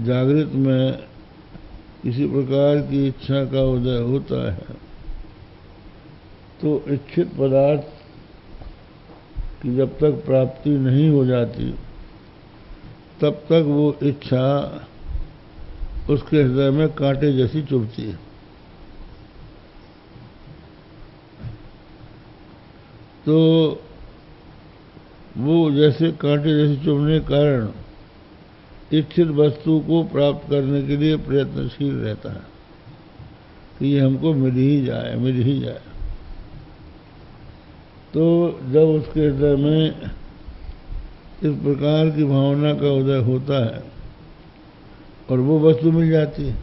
जागृत में किसी प्रकार की इच्छा का उदय होता है तो इच्छित पदार्थ की जब तक प्राप्ति नहीं हो जाती तब तक वो इच्छा उसके हृदय में कांटे जैसी चुभती है। तो वो जैसे कांटे जैसे चुभने के कारण इच्छित वस्तु को प्राप्त करने के लिए प्रयत्नशील रहता है कि ये हमको मिल ही जाए, मिल ही जाए। तो जब उसके हृदय में इस प्रकार की भावना का उदय होता है और वो वस्तु मिल जाती है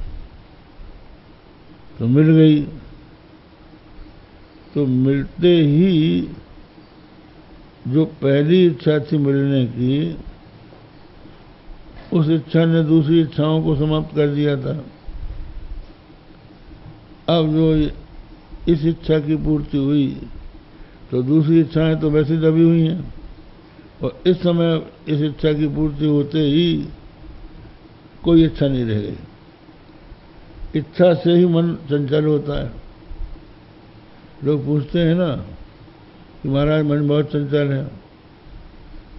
तो मिल गई, तो मिलते ही जो पहली इच्छा थी मिलने की, उस इच्छा ने दूसरी इच्छाओं को समाप्त कर दिया था। अब जो इस इच्छा की पूर्ति हुई तो दूसरी इच्छाएं तो वैसे दबी हुई हैं और इस समय इस इच्छा की पूर्ति होते ही कोई इच्छा नहीं रह गई। इच्छा से ही मन चंचल होता है। लोग पूछते हैं ना कि महाराज मन बहुत चंचल है,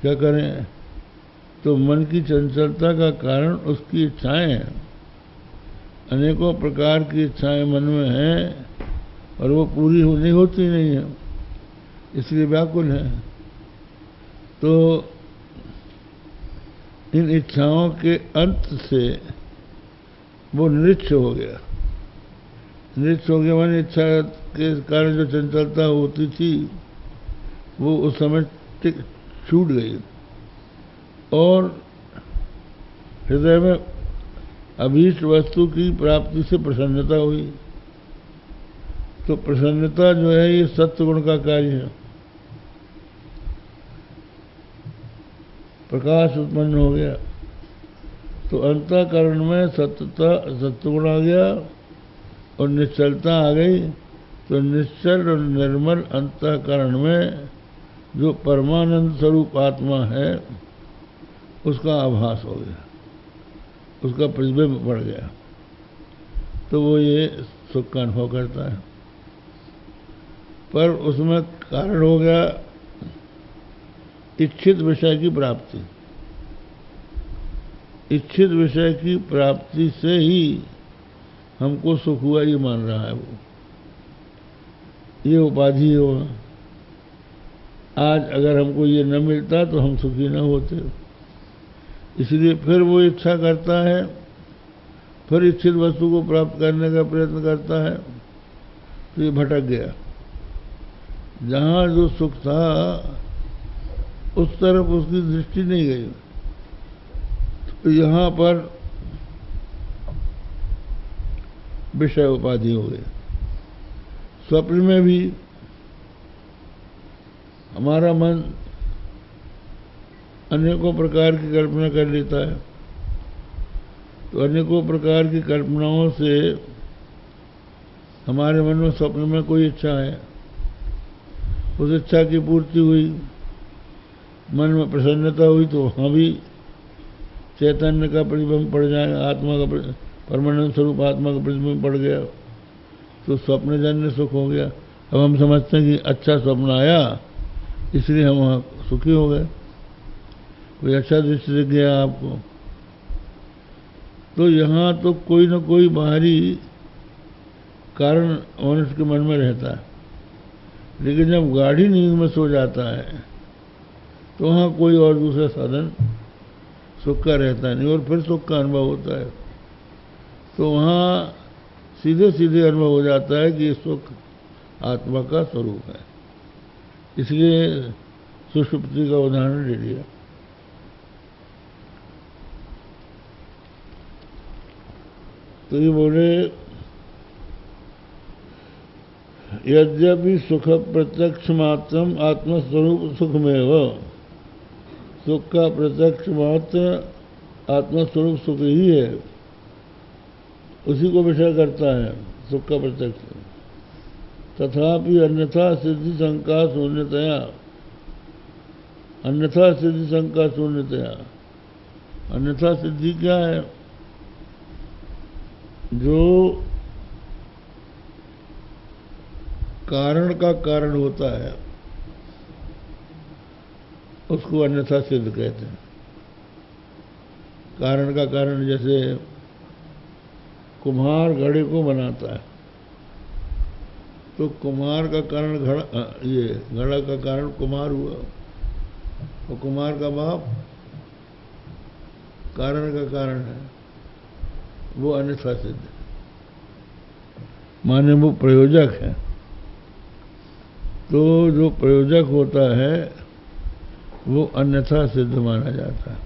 क्या करें? तो मन की चंचलता का कारण उसकी इच्छाएं हैं। अनेकों प्रकार की इच्छाएं मन में हैं और वो पूरी नहीं होती नहीं है, इसलिए व्याकुल है। तो इन इच्छाओं के अंत से वो निरीक्ष हो गया। निरीक्ष हो गया माने इच्छा के कारण जो चंचलता होती थी वो उस समय छूट गई और हृदय में अभीष्ट वस्तु की प्राप्ति से प्रसन्नता हुई। तो प्रसन्नता जो है ये सत्व गुण का कार्य है। प्रकाश उत्पन्न हो गया तो अंतःकरण में सत्वगुण आ गया और निश्चलता आ गई। तो निश्चल और निर्मल अंतःकरण में जो परमानंद स्वरूप आत्मा है उसका आभास हो गया, उसका प्रतिबिंब बढ़ गया, तो वो ये सुख का अनुभव करता है। पर उसमें कारण हो गया इच्छित विषय की प्राप्ति। इच्छित विषय की प्राप्ति से ही हमको सुख हुआ ये मान रहा है वो, ये उपाधि हो। आज अगर हमको ये न मिलता तो हम सुखी न होते, इसलिए फिर वो इच्छा करता है, फिर इच्छित वस्तु को प्राप्त करने का प्रयत्न करता है, तो ये भटक गया। जहाँ जो सुख था उस तरफ उसकी दृष्टि नहीं गई, तो यहाँ पर विषय उपाधि हो गई। स्वप्न में भी हमारा मन अनेकों प्रकार की कल्पना कर लेता है, तो अनेकों प्रकार की कल्पनाओं से हमारे मन में स्वप्न में कोई इच्छा है, उस इच्छा की पूर्ति हुई, मन में प्रसन्नता हुई, तो वहाँ भी चैतन्य का प्रतिबिंब पड़ जाएगा, आत्मा का परमानंद स्वरूप आत्मा का प्रतिबिंब पड़ गया, तो स्वप्नजन्य सुख हो गया। अब हम समझते हैं कि अच्छा स्वप्न आया इसलिए हम वहाँ सुखी हो गए, कोई अच्छा दृश्य दिख गया आपको, तो यहाँ तो कोई न कोई बाहरी कारण मनुष्य के मन में रहता है। लेकिन जब गाढ़ी नींद में सो जाता है तो वहाँ कोई और दूसरा साधन सुख का रहता नहीं और फिर सुख का अनुभव होता है। तो वहाँ सीधे सीधे अनुभव हो जाता है कि सुख आत्मा का स्वरूप है। इसलिए सुषुप्ति का उदाहरण ले लिया। तो ये बोले यद्यपि सुख प्रत्यक्ष मात्रम आत्मस्वरूप सुखमेव, सुख का प्रत्यक्ष मात्र आत्मस्वरूप सुख ही है, उसी को विषय करता है सुख का प्रत्यक्ष। तथापि अन्यथा सिद्धि शंका शून्यतया, अन्यथा सिद्धि शंका शून्यतया, अन्यथा सिद्धि क्या है जो कारण का कारण होता है उसको अन्यथा सिद्ध कहते हैं। कारण का कारण, जैसे कुम्हार घड़े को बनाता है, तो कुम्हार का कारण घड़ा, ये घड़ा का कारण कुम्हार हुआ, और कुम्हार का बाप कारण का कारण है, वो अन्यथा सिद्ध है, माने वो प्रयोजक है। तो जो प्रयोजक होता है वो अन्यथा सिद्ध माना जाता है।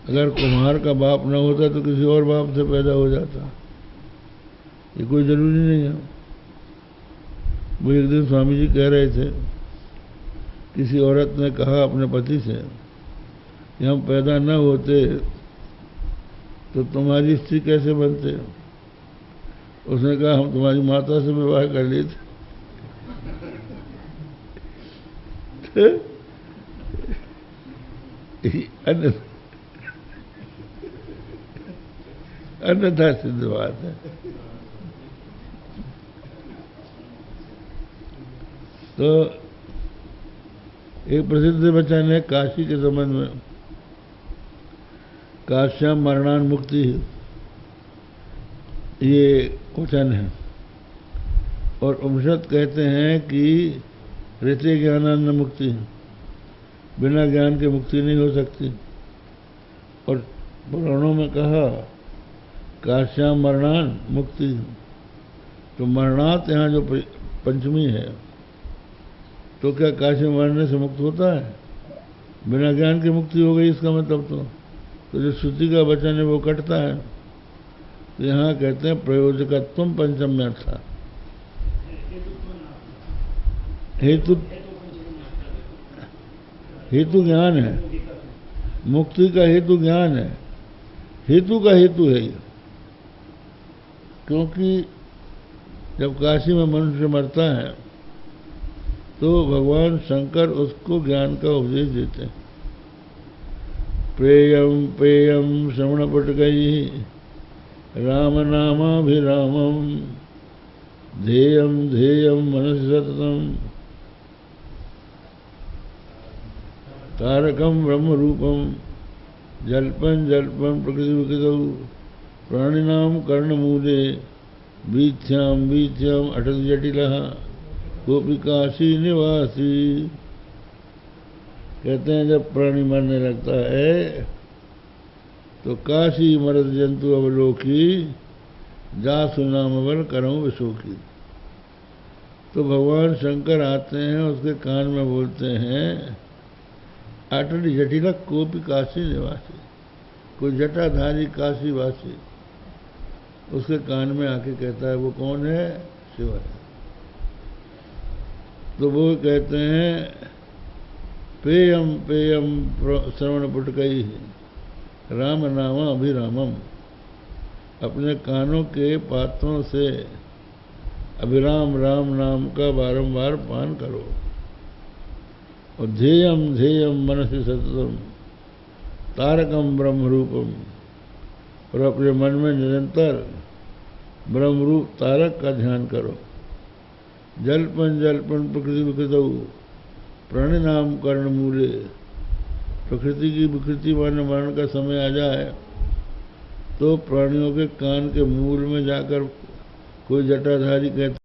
अगर कुम्हार का बाप न होता तो किसी और बाप से पैदा हो जाता, ये कोई जरूरी नहीं है। वो एक दिन स्वामी जी कह रहे थे, किसी औरत ने कहा अपने पति से कि हम पैदा न होते तो तुम्हारी स्त्री कैसे बनते? उसने कहा हम तुम्हारी माता से विवाह कर लेते। अन्यथा सिद्ध बात है। तो एक प्रसिद्ध वचन है काशी के संबंध में, काश्याम मरणान मुक्ति, ये वचन है। और उपनिषद कहते हैं कि ऋते ज्ञानान्न मुक्ति, बिना ज्ञान के मुक्ति नहीं हो सकती। और पुराणों में कहा काश्याम मरणान मुक्ति, तो मरणात यहाँ जो पंचमी है, तो क्या काशी मरने से मुक्त होता है? बिना ज्ञान की मुक्ति हो गई इसका मतलब। तो जो श्रुति का वचन है वो कटता है। तो यहाँ कहते हैं प्रयोजकत्वम पंचम्यर्था, हेतु ज्ञान है, मुक्ति का हेतु ज्ञान है, हेतु का हेतु है ये। क्योंकि जब काशी में मनुष्य मरता है तो भगवान शंकर उसको ज्ञान का उपदेश देते हैं। प्रेयम पेयम श्रवण पटकई राम नामाभिरामम ध्येयम ध्येयम मनसि सततम तारकम ब्रह्म रूपम जल्पन जल्पन प्रकृति विकृतौ प्राणिनाम कर्णमूले वीथ्याम वीथ्याम अटल जटिलः गोपी काशी निवासी। कहते हैं जब प्राणी मरने लगता है तो काशी मरद जंतु अवलोकी जासु नाम बल करऊं विशोकी। तो भगवान शंकर आते हैं, उसके कान में बोलते हैं अटल जटिल गोपी काशी निवासी, कोई जटाधारी काशी वासी उसके कान में आके कहता है। वो कौन है? शिव है। तो वो कहते हैं पेयम पेयम श्रवण पुटकई राम नाम अभिरामम, अपने कानों के पात्रों से अभिराम राम नाम का बारंबार पान करो। और ध्येयम ध्येयम मनसि सततम तारकम ब्रह्म रूपम, और अपने मन में निरंतर ब्रह्मरूप तारक का ध्यान करो। जल्पन जल्पन प्रकृति विकृतौ प्राणिनाम कर्ण मूले, प्रकृति की विकृति मरण का समय आ जाए तो प्राणियों के कान के मूल में जाकर कोई जटाधारी कहता